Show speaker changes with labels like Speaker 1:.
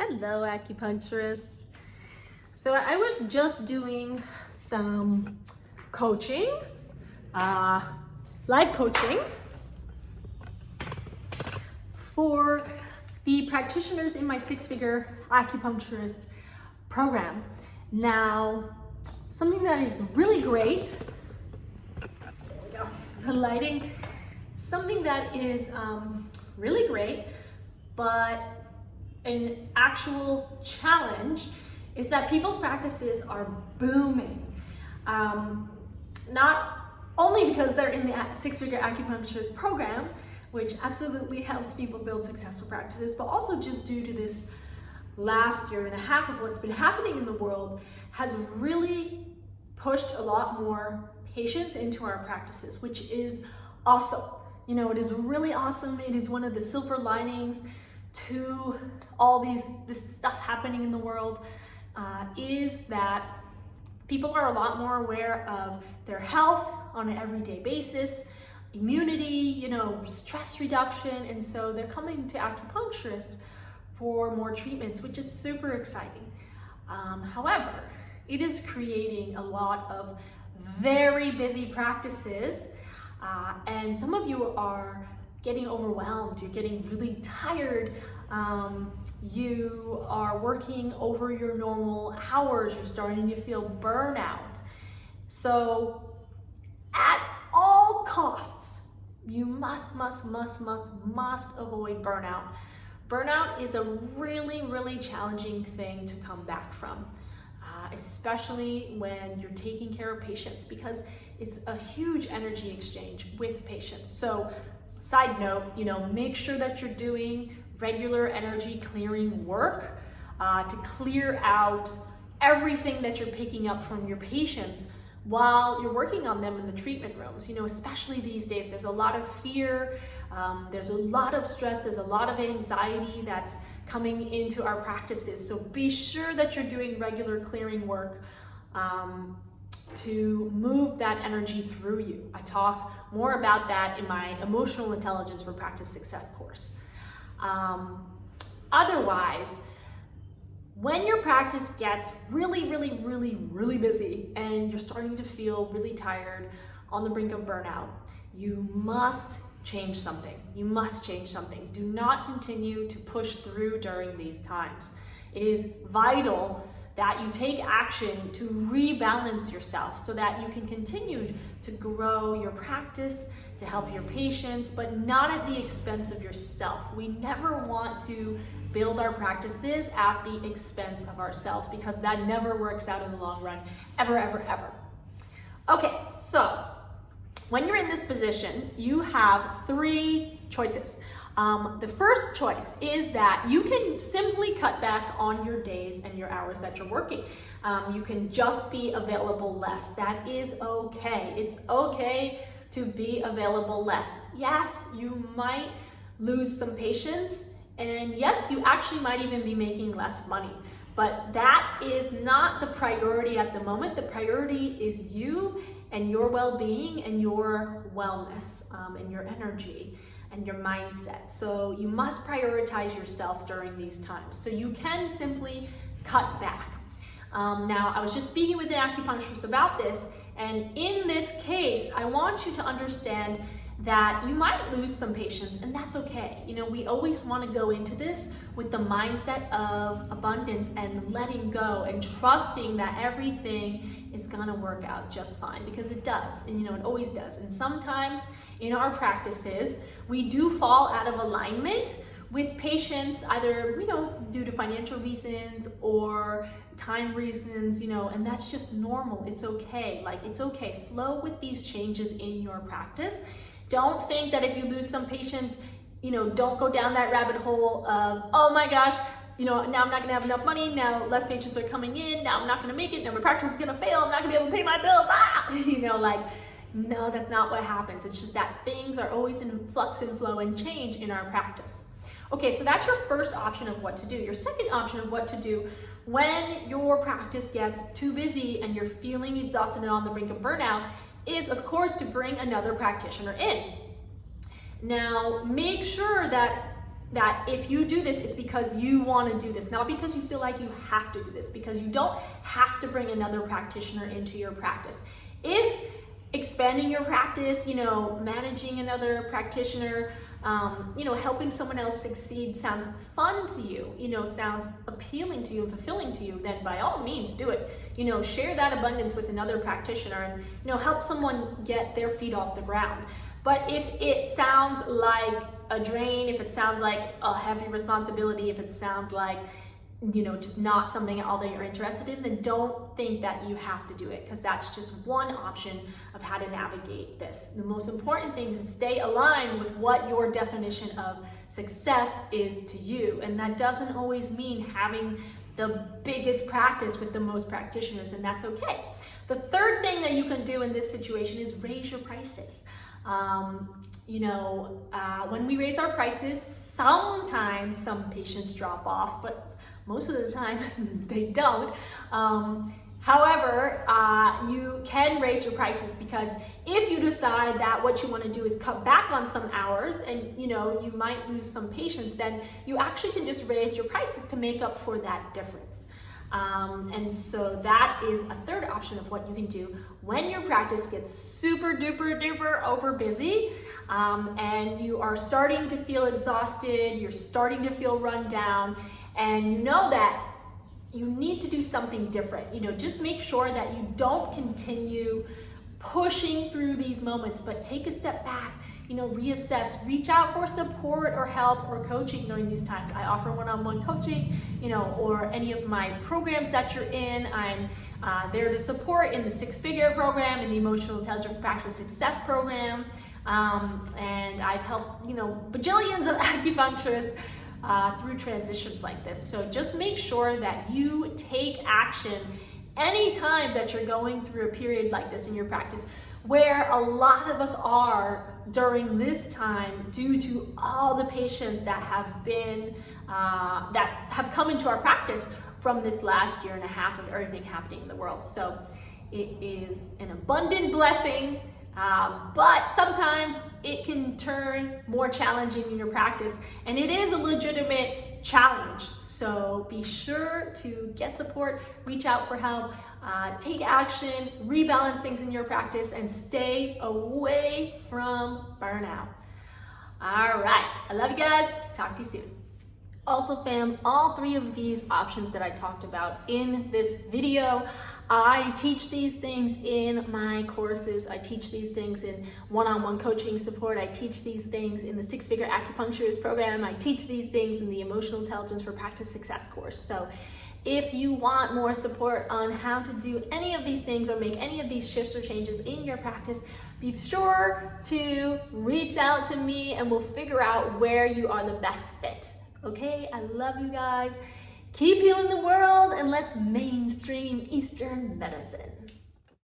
Speaker 1: Hello, acupuncturists. So I was just doing some coaching, live coaching for the practitioners in my six-figure acupuncturist program. Now, something that is really great, there we go, the lighting, something that is really great, but an actual challenge is that people's practices are booming. Not only because they're in the six-figure acupuncturist program, which absolutely helps people build successful practices, but also just due to this last year and a half of what's been happening in the world has really pushed a lot more patients into our practices, which is awesome. You know, it is really awesome. It is one of the silver linings to all this stuff happening in the world, is that people are a lot more aware of their health on an everyday basis, immunity, you know, stress reduction, and so they're coming to acupuncturists for more treatments, which is super exciting. However, it is creating a lot of very busy practices, and some of you are getting overwhelmed, you're getting really tired, you are working over your normal hours, you're starting to feel burnout. So at all costs, you must avoid burnout. Burnout is a really challenging thing to come back from, especially when you're taking care of patients, because it's a huge energy exchange with patients. So side note, you know, make sure that you're doing regular energy clearing work to clear out everything that you're picking up from your patients while you're working on them in the treatment rooms. You know, especially these days, there's a lot of fear, there's a lot of stress, there's a lot of anxiety that's coming into our practices. So be sure that you're doing regular clearing work to move that energy through you. I talk more about that in my Emotional Intelligence for Practice Success course. Otherwise, when your practice gets really busy and you're starting to feel really tired, on the brink of burnout, you must change something. You must change something. Do not continue to push through during these times. It is vital that you take action to rebalance yourself so that you can continue to grow your practice, to help your patients, but not at the expense of yourself. We never want to build our practices at the expense of ourselves, because that never works out in the long run, ever. Okay, so when you're in this position, you have three choices. The first choice is that you can simply cut back on your days and your hours that you're working. You can just be available less. That is okay. It's okay to be available less. Yes, you might lose some patients, and yes, you actually might even be making less money. But that is not the priority at the moment. The priority is you and your well-being and your wellness and your energy and your mindset. So you must prioritize yourself during these times. So you can simply cut back. Now, I was just speaking with an acupuncturist about this, and in this case, I want you to understand that you might lose some patients, and that's okay. You know, we always want to go into this with the mindset of abundance and letting go and trusting that everything is gonna work out just fine, because it does, and you know, it always does. And sometimes in our practices, we do fall out of alignment with patients, either, you know, due to financial reasons or time reasons, you know, and that's just normal. It's okay. Like, it's okay. Flow with these changes in your practice. Don't think that if you lose some patients, you know, don't go down that rabbit hole of, oh my gosh, you know, now I'm not gonna have enough money, now less patients are coming in, now I'm not gonna make it, now my practice is gonna fail, I'm not gonna be able to pay my bills, you know, like, no, that's not what happens. It's just that things are always in flux and flow and change in our practice. Okay, so that's your first option of what to do. Your second option of what to do when your practice gets too busy and you're feeling exhausted and on the brink of burnout is, of course, to bring another practitioner in. Now, make sure that that if you do this, it's because you want to do this, not because you feel like you have to do this, because you don't have to bring another practitioner into your practice. If expanding your practice, managing another practitioner, helping someone else succeed sounds fun to you, sounds appealing to you and fulfilling to you, then by all means do it. Share that abundance with another practitioner and, help someone get their feet off the ground. But if it sounds like a drain, if it sounds like a heavy responsibility, if it sounds like, just not something at all that you're interested in, then don't think that you have to do it, because that's just one option of how to navigate this. The most important thing is to stay aligned with what your definition of success is to you. And that doesn't always mean having the biggest practice with the most practitioners, and that's okay. The third thing that you can do in this situation is raise your prices. When we raise our prices, sometimes some patients drop off, but most of the time they don't. However, you can raise your prices, because if you decide that what you want to do is cut back on some hours and you might lose some patients, then you actually can just raise your prices to make up for that difference. And so that is a third option of what you can do when your practice gets super duper duper over busy, and you are starting to feel exhausted, you're starting to feel run down, and you know that you need to do something different. Just make sure that you don't continue pushing through these moments, but take a step back, reassess, reach out for support or help or coaching during these times. I offer one-on-one coaching, or any of my programs that you're in. I'm there to support in the 6-figure program, in the Emotional Intelligent Practice Success program. And I've helped, bajillions of acupuncturists through transitions like this. So just make sure that you take action anytime that you're going through a period like this in your practice, where a lot of us are during this time, due to all the patients that have been that have come into our practice from this last year and a half of everything happening in the world. So it is an abundant blessing, but sometimes it can turn more challenging in your practice, and it is a legitimate challenge. So be sure to get support, reach out for help, take action, rebalance things in your practice, and stay away from burnout. All right, I love you guys. Talk to you soon. Also, fam, all 3 of these options that I talked about in this video, I teach these things in my courses. I teach these things in one-on-one coaching support. I teach these things in the 6-figure Acupuncturist program. I teach these things in the Emotional Intelligence for Practice Success course. So if you want more support on how to do any of these things or make any of these shifts or changes in your practice, be sure to reach out to me and we'll figure out where you are the best fit. Okay, I love you guys. Keep healing the world, and let's mainstream Eastern medicine.